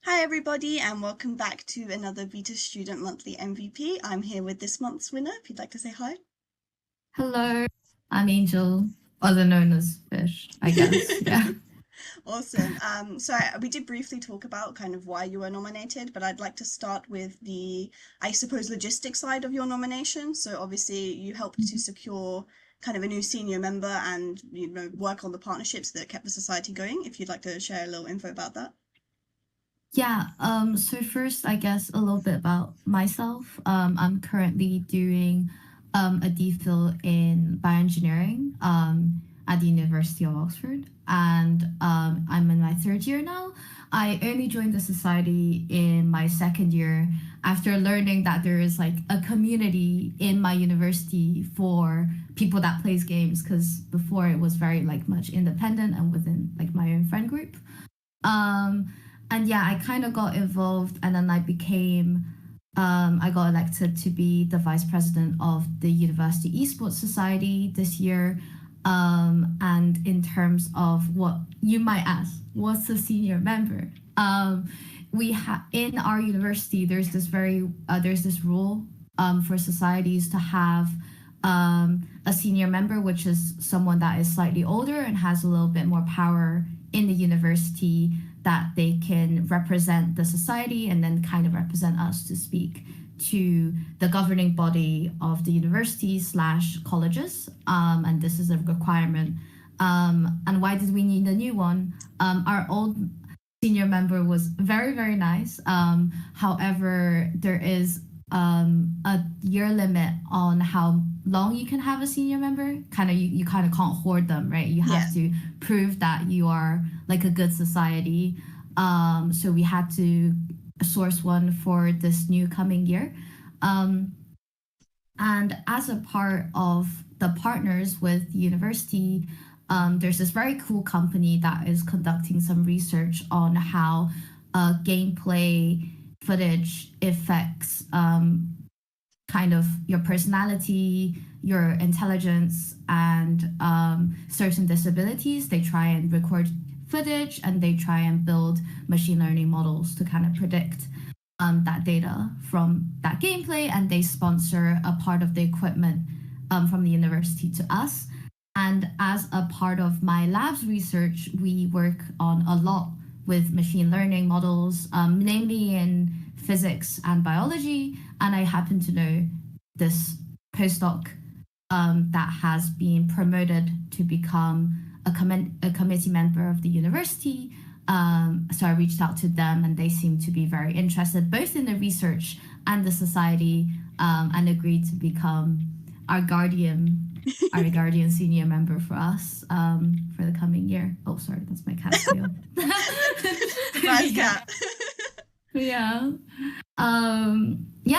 Hi everybody and welcome back to another Vita Student Monthly MVP. I'm here with this month's winner, if you'd like to say hi. Hello, I'm Angel, other known as Fish, I guess. Yeah. Awesome. We did briefly talk about kind of why you were nominated, but I'd like to start with the, I suppose, logistic side of your nomination. So obviously you helped to secure kind of a new senior member and, work on the partnerships that kept the society going. If you'd like to share a little info about that. So first, I guess a little bit about myself. I'm currently doing a DPhil in bioengineering at the University of Oxford, and I'm in my third year now. I only joined the society in my second year after learning that there is like a community in my university for people that plays games, because before it was very like much independent and within like my own friend group. Um, and yeah, I kind of got involved, and then I got elected to be the vice president of the University Esports Society this year. And in terms of what you might ask, what's a senior member? We have in our university, there's this rule for societies to have a senior member, which is someone that is slightly older and has a little bit more power in the university, that they can represent the society and then kind of represent us to speak to the governing body of the university slash colleges. And this is a requirement. And why did we need a new one? Our old senior member was very, very nice. However, there is a year limit on how long you can have a senior member. You kind of can't hoard them, right? You Yeah. have to prove that you are like a good society. So we had to source one for this new coming year. And as a part of the partners with the university, there's this very cool company that is conducting some research on how gameplay footage affects kind of your personality, your intelligence, and certain disabilities. They try and record footage and they try and build machine learning models to kind of predict that data from that gameplay, and they sponsor a part of the equipment from the university to us. And as a part of my lab's research, we work on a lot with machine learning models, namely in physics and biology. And I happen to know this postdoc that has been promoted to become a committee member of the university. So I reached out to them, and they seemed to be very interested both in the research and the society, and agreed to become our guardian senior member for us for the coming year. Oh, sorry, that's my cat's tail. Surprise cat. Yeah.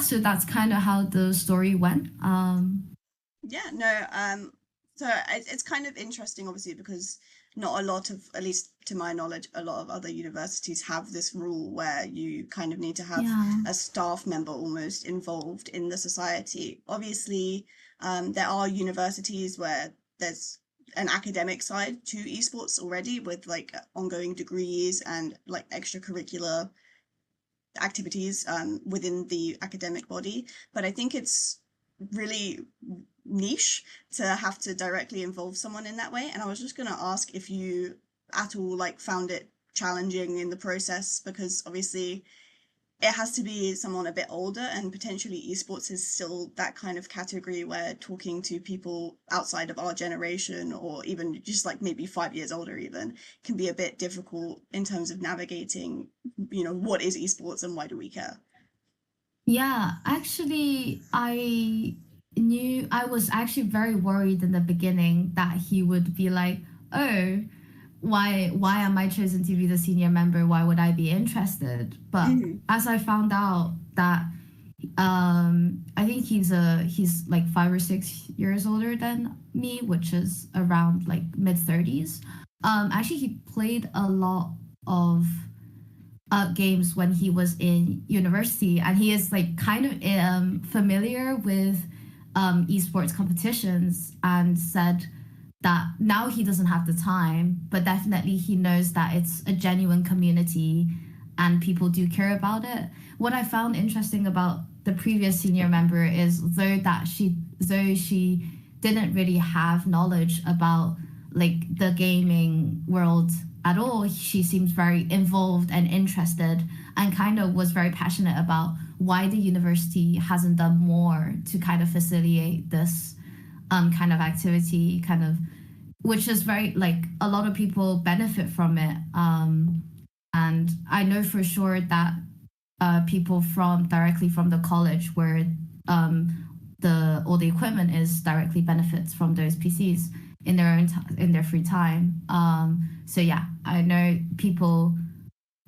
So that's kind of how the story went. Yeah, no, it's kind of interesting, obviously, because not a lot of, at least to my knowledge, a lot of other universities have this rule where you kind of need to have Yeah. a staff member almost involved in the society. Obviously, there are universities where there's an academic side to esports already with like ongoing degrees and like extracurricular activities within the academic body. But I think it's really niche to have to directly involve someone in that way. And I was just going to ask if you at all like found it challenging in the process, because obviously it has to be someone a bit older, and potentially esports is still that kind of category where talking to people outside of our generation, or even just like maybe 5 years older even, can be a bit difficult in terms of navigating, what is esports and why do we care. Yeah, actually, I was actually very worried in the beginning that he would be like, "Oh, why am I chosen to be the senior member? Why would I be interested?" But Mm-hmm. as I found out that I think he's like 5 or 6 years older than me, which is around like mid 30s. Actually, he played a lot of games when he was in university, and he is like kind of familiar with esports competitions, and said that now he doesn't have the time, but definitely he knows that it's a genuine community, and people do care about it. What I found interesting about the previous senior member is though she didn't really have knowledge about like the gaming world at all, she seems very involved and interested and kind of was very passionate about why the university hasn't done more to kind of facilitate this kind of activity, kind of, which is very like a lot of people benefit from it. And I know for sure that people from directly from the college where the all the equipment is directly benefits from those PCs in their own in their free time. So yeah, I know people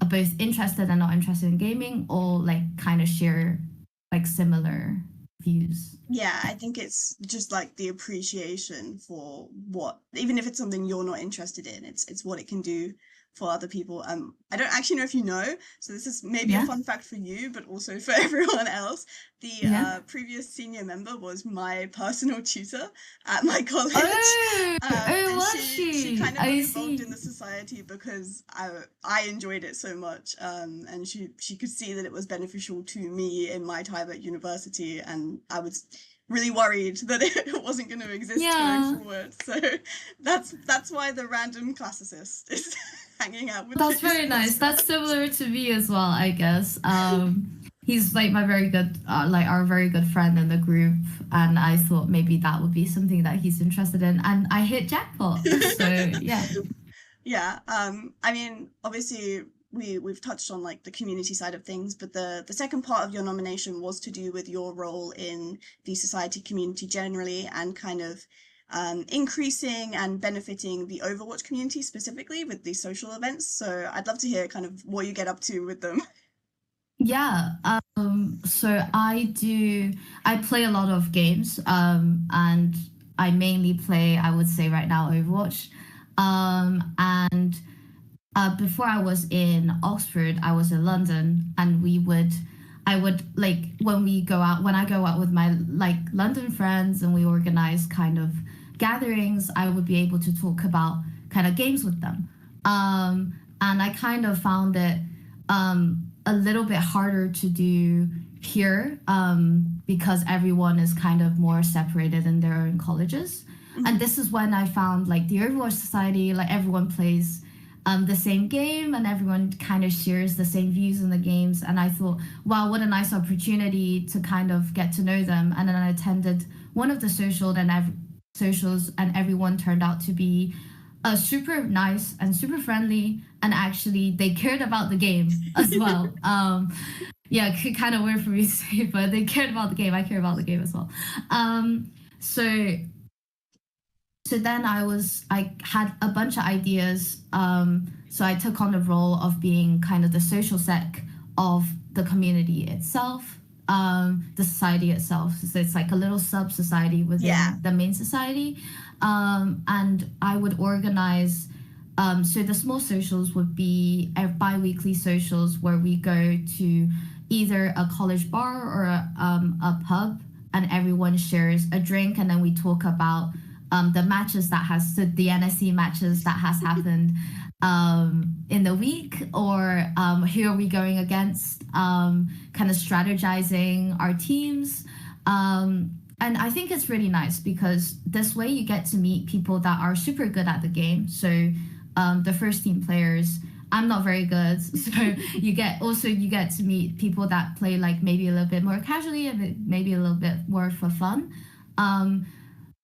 are both interested and not interested in gaming, or like kind of share like similar views. Yeah, I think it's just like the appreciation for what, even if it's something you're not interested in, it's what it can do for other people. I don't actually know if you know, so this is maybe a Yeah, fun fact for you, but also for everyone else. The yeah. previous senior member was my personal tutor at my college, Oh, oh, and was she she? kind of got I involved see. in the society because I enjoyed it so much, and she could see that it was beneficial to me in my time at university, and I was really worried that it wasn't going to exist going Yeah, forward. So that's why the random classicist is hanging out with the that's very esports nice. That's guys. similar to me as well, I guess. He's like my very good, like our very good friend in the group, and I thought maybe that would be something that he's interested in, and I hit jackpot. So yeah, Yeah, I mean, obviously we've touched on like the community side of things, but the second part of your nomination was to do with your role in the society community generally and kind of increasing and benefiting the Overwatch community specifically with these social events. So I'd love to hear kind of what you get up to with them. yeah. So I play a lot of games, and I mainly play, I would say right now, Overwatch. And before I was in Oxford, I was in London, and I would like when I go out with my like London friends, and we organize kind of gatherings, I would be able to talk about kind of games with them. And I kind of found it a little bit harder to do here, because everyone is kind of more separated in their own colleges. And Mhm. this is when I found like the Overwatch Society, like everyone plays the same game and everyone kind of shares the same views in the games. And I thought, wow, what a nice opportunity to kind of get to know them. And then I attended one of the socials, and everyone turned out to be super nice and super friendly. And actually, they cared about the game as well. Yeah, kind of weird for me to say, but they cared about the game. I care about the game as well. So then I had a bunch of ideas. So I took on the role of being kind of the social sec of the community itself, the society itself. So it's like a little sub society Yeah. within the main society. And I would organize. So the small socials would be bi-weekly socials where we go to either a college bar or a pub, and everyone shares a drink, and then we talk about the matches that has so the NSC matches that has happened in the week, or who are we going against, kind of strategizing our teams. And I think it's really nice because this way you get to meet people that are super good at the game. So the first team players, I'm not very good, so you get to meet people that play like maybe a little bit more casually and maybe a little bit more for fun. Um,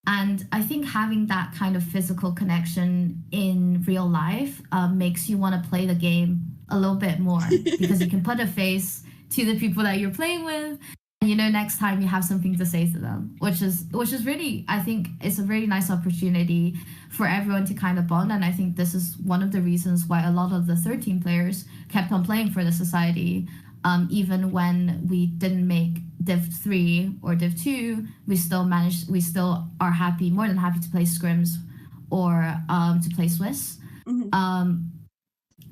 and I think having that kind of physical connection in real life makes you want to play the game a little bit more because you can put a face to the people that you're playing with. And next time you have something to say to them, which is really, I think it's a really nice opportunity for everyone to kind of bond. And I think this is one of the reasons why a lot of the 13 players kept on playing for the society. Even when we didn't make Div 3 or Div 2, we still are more than happy to play scrims or to play Swiss. Mhm. Um,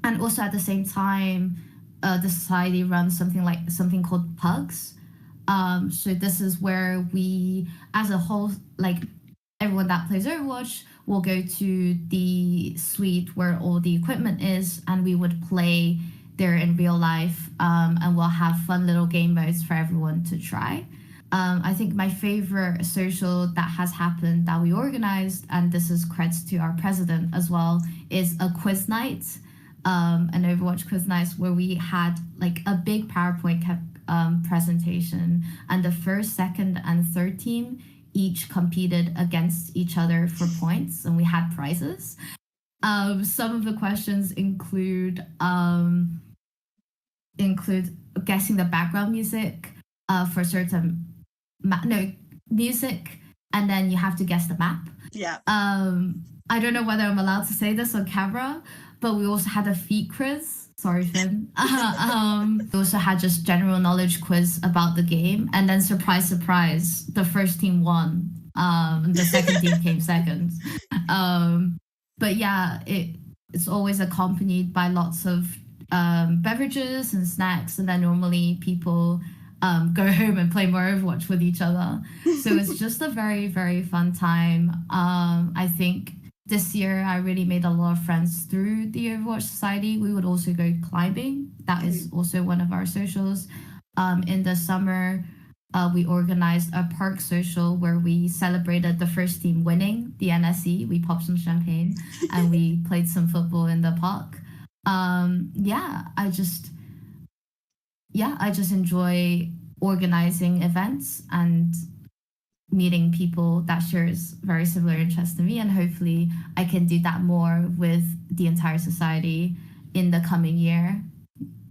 and also at the same time, the society runs something called pugs. So this is where we, as a whole, like everyone that plays Overwatch, will go to the suite where all the equipment is, and we would play they're in real life, and we'll have fun little game modes for everyone to try. I think my favorite social that has happened that we organized, and this is creds to our president as well, is a quiz night, an Overwatch quiz night where we had like a big PowerPoint presentation, and the first, second, and third team each competed against each other for points, and we had prizes. Some of the questions include guessing the background music for certain music, and then you have to guess the map. Yeah. I don't know whether I'm allowed to say this on camera, but we also had a feet quiz. Sorry, Finn. We also had just general knowledge quiz about the game, and then surprise, surprise, the first team won. The second team came second. But yeah, it's always accompanied by lots of beverages and snacks, and then normally people go home and play more Overwatch with each other. So it's just a very, very fun time. I think this year I really made a lot of friends through the Overwatch Society. We would also go climbing. That is also one of our socials. In the summer, we organized a park social where we celebrated the first team winning the NSE. We popped some champagne and we played some football in the park. I just enjoy organizing events and meeting people that shares very similar interests to me, and hopefully I can do that more with the entire society in the coming year.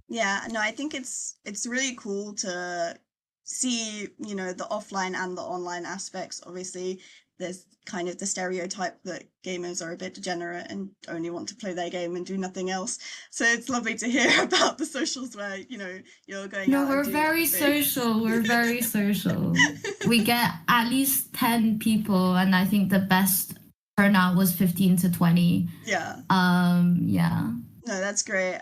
Yeah, no, I think it's really cool to see, the offline and the online aspects. Obviously, there's kind of the stereotype that gamers are a bit degenerate and only want to play their game and do nothing else. So it's lovely to hear about the socials where, you're going out. No, we're very social. We're very social. We get at least 10 people, and I think the best turnout was 15 to 20. Yeah. Yeah. No, that's great.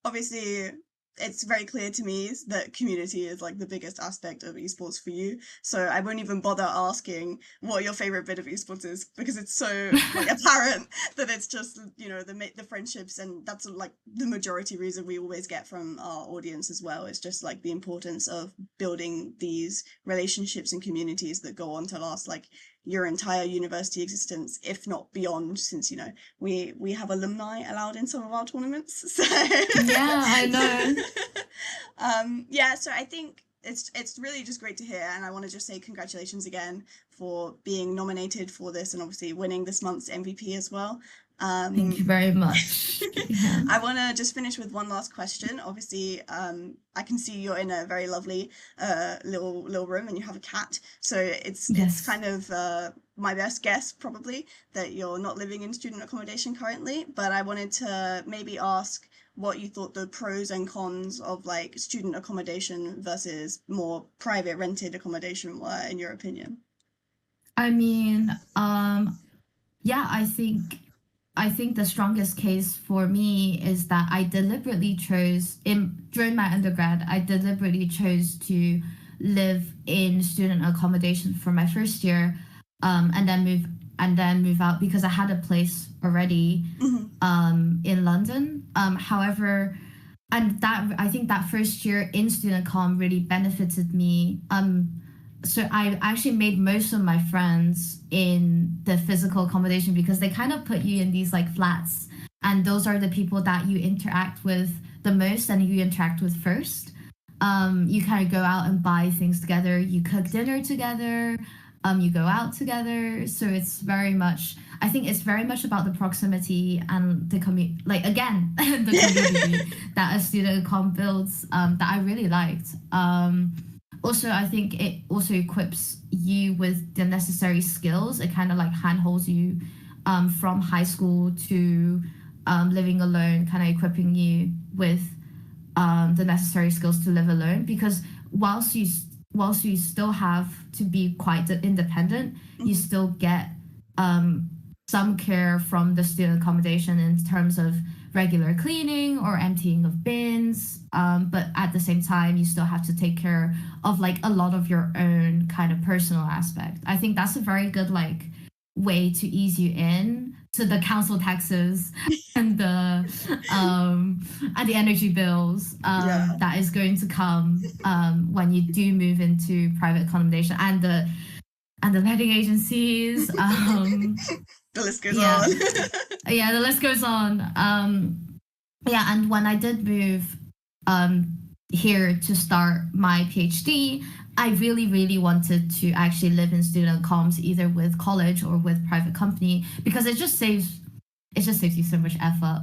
Obviously, it's very clear to me that community is like the biggest aspect of esports for you. So I won't even bother asking what your favorite bit of esports is, because it's so like apparent that it's just, the friendships, and that's like the majority reason we always get from our audience as well. It's just like the importance of building these relationships and communities that go on to last like your entire university existence, if not beyond, since we have alumni allowed in some of our tournaments. So yeah, I know. So I think it's really just great to hear, and I want to just say congratulations again for being nominated for this and obviously winning this month's MVP as well. Thank you very much. Yeah. I want to just finish with one last question. Obviously, I can see you're in a very lovely little room, and you have a cat. So it's kind of my best guess probably that you're not living in student accommodation currently. But I wanted to maybe ask what you thought the pros and cons of like student accommodation versus more private rented accommodation were, in your opinion. I mean, I think the strongest case for me is that I deliberately chose during my undergrad, I deliberately chose to live in student accommodation for my first year, and then move out because I had a place already in London. However, and that I think that first year in student comm really benefited me. So I actually made most of my friends in the physical accommodation because they kind of put you in these like flats, and those are the people that you interact with the most and you interact with first. You kind of go out and buy things together, you cook dinner together, you go out together. So it's very much, I think it's very much about the proximity and the community, like again, the community that a student comm builds, that I really liked. Also, I think it also equips you with the necessary skills. It kind of like handholds you from high school to living alone, kind of equipping you with the necessary skills to live alone. Because whilst you still have to be quite independent, you still get some care from the student accommodation in terms of regular cleaning or emptying of bins, but at the same time you still have to take care of like a lot of your own kind of personal aspect. I think that's a very good like way to ease you in to the council taxes and the energy bills Yeah. that is going to come when you do move into private accommodation, and the letting agencies. The list goes Yeah, on. yeah, the list goes on. Yeah, and when I did move um, here to start my PhD, I really, really wanted to actually live in student comms, either with college or with private company, because it just saves you so much effort.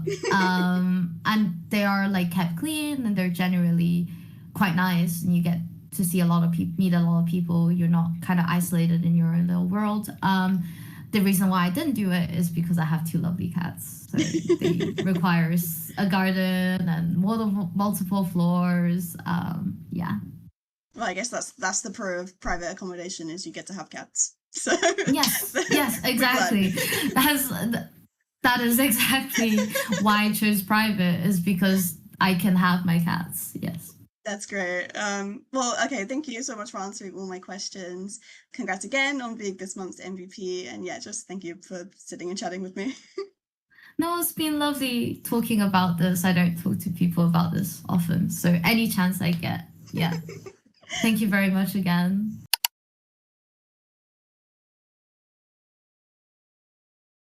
And they are like kept clean, and they're generally quite nice, and you get to see a lot of people, meet a lot of people. You're not kind of isolated in your own little world. The reason why I didn't do it is because I have two lovely cats, so they requires a garden and multiple floors. Yeah. Well, I guess that's the pro of private accommodation is you get to have cats. So Yes. Yes. we're glad. Exactly. That's that is exactly why I chose private, is because I can have my cats. Yes. That's great. Well, okay, thank you so much for answering all my questions. Congrats again on being this month's MVP. And yeah, just thank you for sitting and chatting with me. No, it's been lovely talking about this. I don't talk to people about this often, so any chance I get, yeah. Thank you very much again.